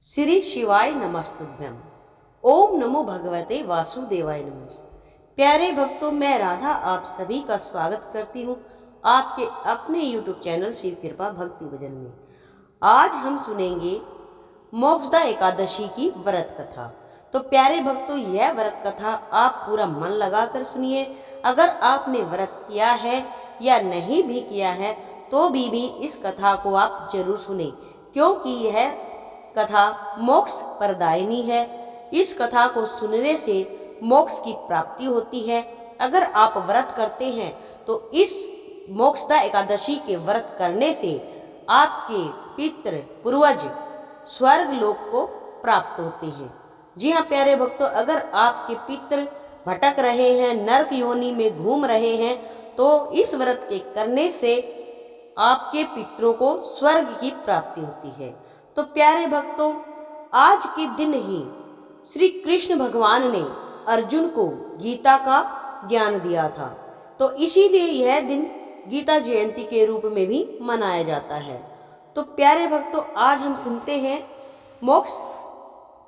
श्री शिवाय नमस्तुभ्यम। ओम नमो भगवते वासुदेवाय नमः। प्यारे भक्तों, मैं राधा आप सभी का स्वागत करती हूँ आपके अपने YouTube चैनल शिव कृपा भक्ति भजन में। आज हम सुनेंगे मोक्षदा एकादशी की व्रत कथा। तो प्यारे भक्तों, यह व्रत कथा आप पूरा मन लगाकर सुनिए। अगर आपने व्रत किया है या नहीं भी किया है तो भी इस कथा को आप जरूर सुने, क्योंकि यह कथा मोक्ष प्रदायिनी है। इस कथा को सुनने से मोक्ष की प्राप्ति होती है। अगर आप व्रत करते हैं तो इस मोक्षदा एकादशी के व्रत करने से आपके पितृ पूर्वज स्वर्ग लोक को प्राप्त होते हैं। जी हाँ प्यारे भक्तों, अगर आपके पितृ भटक रहे हैं, नरक योनि में घूम रहे हैं, तो इस व्रत के करने से आपके पितरों को स्वर्ग की प्राप्ति होती है। तो प्यारे भक्तों, आज के दिन ही श्री कृष्ण भगवान ने अर्जुन को गीता का ज्ञान दिया था, तो इसीलिए यह दिन गीता जयंती के रूप में भी मनाया जाता है। तो प्यारे भक्तों, आज हम सुनते हैं मोक्ष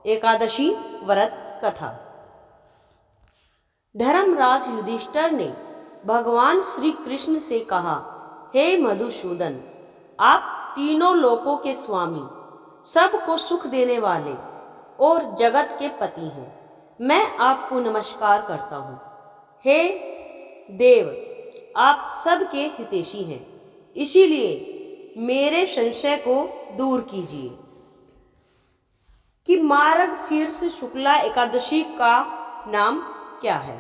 एकादशी व्रत कथा। धर्मराज युधिष्ठिर ने भगवान श्री कृष्ण से कहा, हे मधुसूदन, आप तीनों लोकों के स्वामी, सबको सुख देने वाले और जगत के पति हैं। मैं आपको नमस्कार करता हूँ। हे देव, आप सबके हितैषी हैं, इसीलिए मेरे संशय को दूर कीजिए कि मार्गशीर्ष शुक्ला एकादशी का नाम क्या है,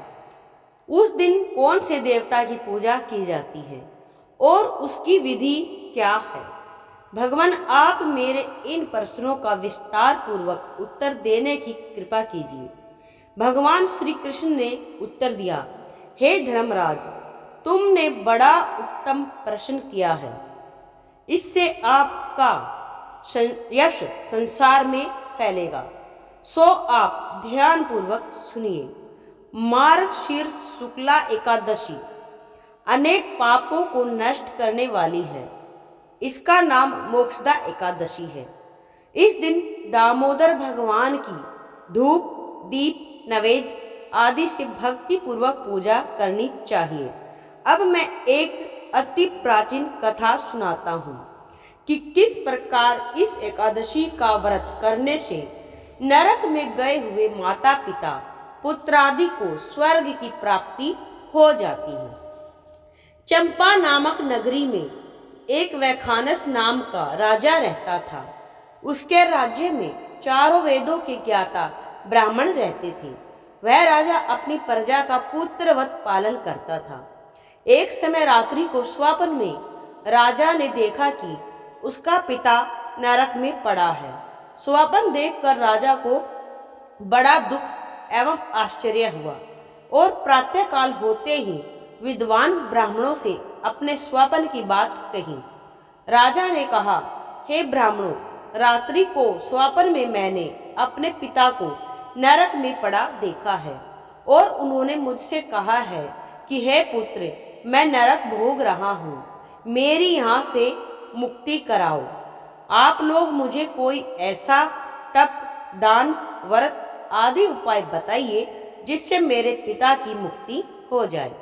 उस दिन कौन से देवता की पूजा की जाती है और उसकी विधि क्या है। भगवान, आप मेरे इन प्रश्नों का विस्तार पूर्वक उत्तर देने की कृपा कीजिए। भगवान श्री कृष्ण ने उत्तर दिया, हे धर्मराज, तुमने बड़ा उत्तम प्रश्न किया है। इससे आपका यश संसार में फैलेगा, सो आप ध्यान पूर्वक सुनिए। मार्गशीर्ष शुक्ला एकादशी अनेक पापों को नष्ट करने वाली है। इसका नाम मोक्षदा एकादशी है। इस दिन दामोदर भगवान की धूप, दीप, नैवेद्य आदि से भक्ति पूर्वक पूजा करनी चाहिए। अब मैं एक अति प्राचीन कथा सुनाता हूँ कि किस प्रकार इस एकादशी का व्रत करने से नरक में गए हुए माता पिता पुत्रादि को स्वर्ग की प्राप्ति हो जाती है। चंपा नामक नगरी में एक वैखानस नाम का राजा रहता था। उसके राज्य में चारों वेदों के ज्ञाता ब्राह्मण रहते थे। वह राजा अपनी प्रजा का पुत्रवत पालन करता था। एक समय रात्रि को स्वप्न में राजा ने देखा कि उसका पिता नरक में पड़ा है। स्वप्न देखकर राजा को बड़ा दुख एवं आश्चर्य हुआ और प्रातःकाल होते ही विद्वान ब्राह्मणों से अपने स्वप्न की बात कही। राजा ने कहा, हे ब्राह्मणों, रात्रि को स्वप्न में मैंने अपने पिता को नरक में पड़ा देखा है और उन्होंने मुझसे कहा है कि हे पुत्र, मैं नरक भोग रहा हूँ, मेरी यहाँ से मुक्ति कराओ। आप लोग मुझे कोई ऐसा तप, दान, व्रत आदि उपाय बताइए जिससे मेरे पिता की मुक्ति हो जाए।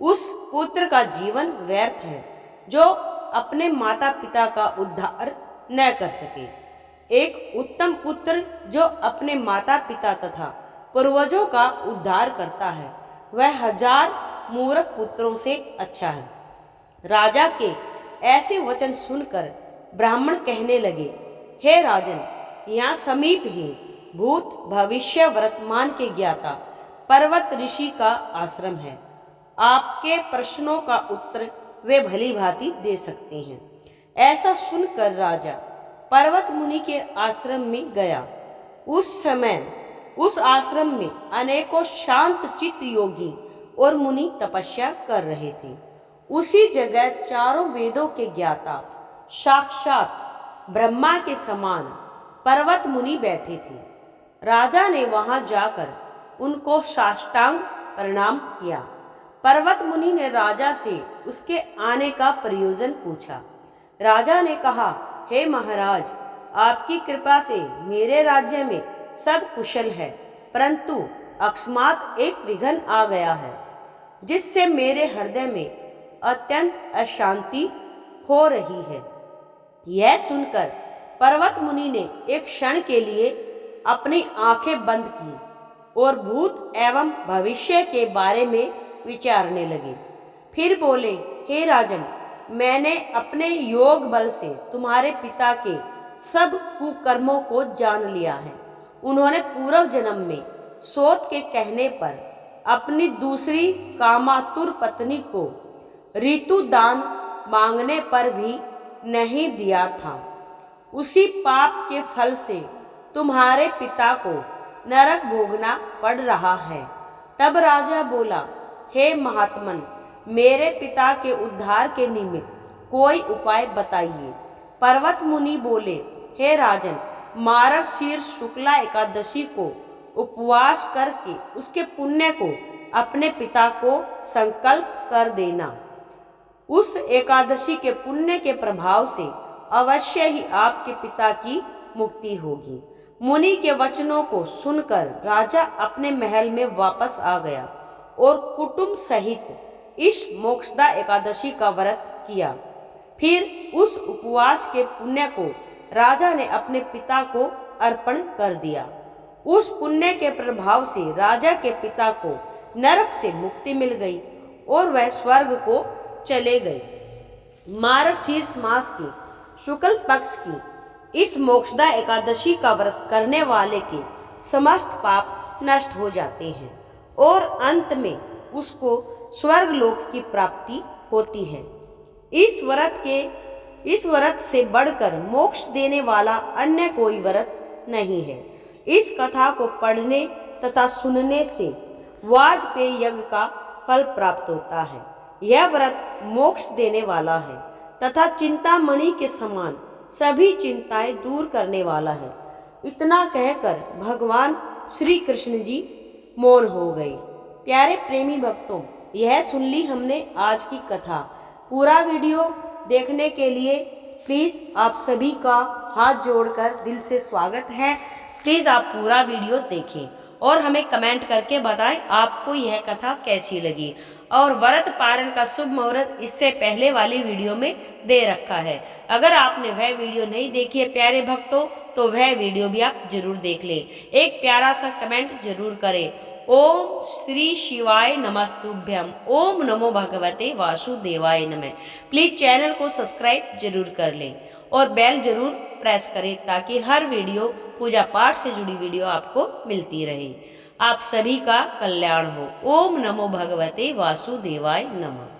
उस पुत्र का जीवन व्यर्थ है जो अपने माता पिता का उद्धार न कर सके। एक उत्तम पुत्र जो अपने माता पिता तथा पूर्वजों का उद्धार करता है, वह 1000 मूर्ख पुत्रों से अच्छा है। राजा के ऐसे वचन सुनकर ब्राह्मण कहने लगे, हे राजन, यहाँ समीप ही भूत, भविष्य, वर्तमान के ज्ञाता पर्वत ऋषि का आश्रम है। आपके प्रश्नों का उत्तर वे भली भांति दे सकते हैं। ऐसा सुनकर राजा पर्वत मुनि के आश्रम में गया। उस समय उस आश्रम में अनेकों शांत चित्त योगी और मुनि तपस्या कर रहे थे। उसी जगह चारों वेदों के ज्ञाता साक्षात ब्रह्मा के समान पर्वत मुनि बैठे थे। राजा ने वहां जाकर उनको साष्टांग प्रणाम किया। पर्वत मुनि ने राजा से उसके आने का प्रयोजन पूछा। राजा ने कहा, हे महाराज, आपकी कृपा से मेरे राज्य में सब कुशल है, परंतु अकस्मात एक विघ्न आ गया है, जिससे मेरे हृदय में अत्यंत अशांति हो रही है। यह सुनकर पर्वत मुनि ने एक क्षण के लिए अपनी आंखें बंद की और भूत एवं भविष्य के बारे में विचारने लगे। फिर बोले, हे राजन, मैंने अपने योग बल से तुम्हारे पिता के सब कुकर्मों को जान लिया है। उन्होंने पूर्व जन्म में सोत के कहने पर अपनी दूसरी कामातुर पत्नी को ऋतु दान मांगने पर भी नहीं दिया था। उसी पाप के फल से तुम्हारे पिता को नरक भोगना पड़ रहा है। तब राजा बोला, हे महात्मन, मेरे पिता के उद्धार के निमित्त कोई उपाय बताइए। पर्वत मुनि बोले, हे राजन, मार्गशीर्ष शुक्ला एकादशी को उपवास करके उसके पुण्य को अपने पिता को संकल्प कर देना। उस एकादशी के पुण्य के प्रभाव से अवश्य ही आपके पिता की मुक्ति होगी। मुनि के वचनों को सुनकर राजा अपने महल में वापस आ गया और कुटुंब सहित इस मोक्षदा एकादशी का व्रत किया। फिर उस उपवास के पुण्य को राजा ने अपने पिता को अर्पण कर दिया। उस पुण्य के प्रभाव से राजा के पिता को नरक से मुक्ति मिल गई और वह स्वर्ग को चले गए। मार्गशीर्ष मास के शुक्ल पक्ष की इस मोक्षदा एकादशी का व्रत करने वाले के समस्त पाप नष्ट हो जाते हैं और अंत में उसको स्वर्ग लोक की प्राप्ति होती है। इस व्रत से बढ़कर मोक्ष देने वाला अन्य कोई व्रत नहीं है। इस कथा को पढ़ने तथा सुनने से वाजपेयी यज्ञ का फल प्राप्त होता है। यह व्रत मोक्ष देने वाला है तथा चिंतामणि के समान सभी चिंताएं दूर करने वाला है। इतना कहकर भगवान श्री कृष्ण जी मौन हो गए। प्यारे प्रेमी भक्तों, यह सुन ली हमने आज की कथा। पूरा वीडियो देखने के लिए प्लीज़ आप सभी का हाथ जोड़कर दिल से स्वागत है। प्लीज़ आप पूरा वीडियो देखें और हमें कमेंट करके बताएं आपको यह कथा कैसी लगी। और व्रत पारण का शुभ मुहूर्त इससे पहले वाली वीडियो में दे रखा है। अगर आपने वह वीडियो नहीं देखी है प्यारे भक्तों, तो वह वीडियो भी आप जरूर देख लें। एक प्यारा सा कमेंट जरूर करें। ओम श्री शिवाय नमस्तुभ्यम। ओम नमो भगवते वासुदेवाय नमः। प्लीज चैनल को सब्सक्राइब जरूर कर लें और बेल जरूर प्रेस करें ताकि हर वीडियो पूजा पाठ से जुड़ी वीडियो आपको मिलती रहे। आप सभी का कल्याण हो। ओम नमो भगवते वासुदेवाय नमः।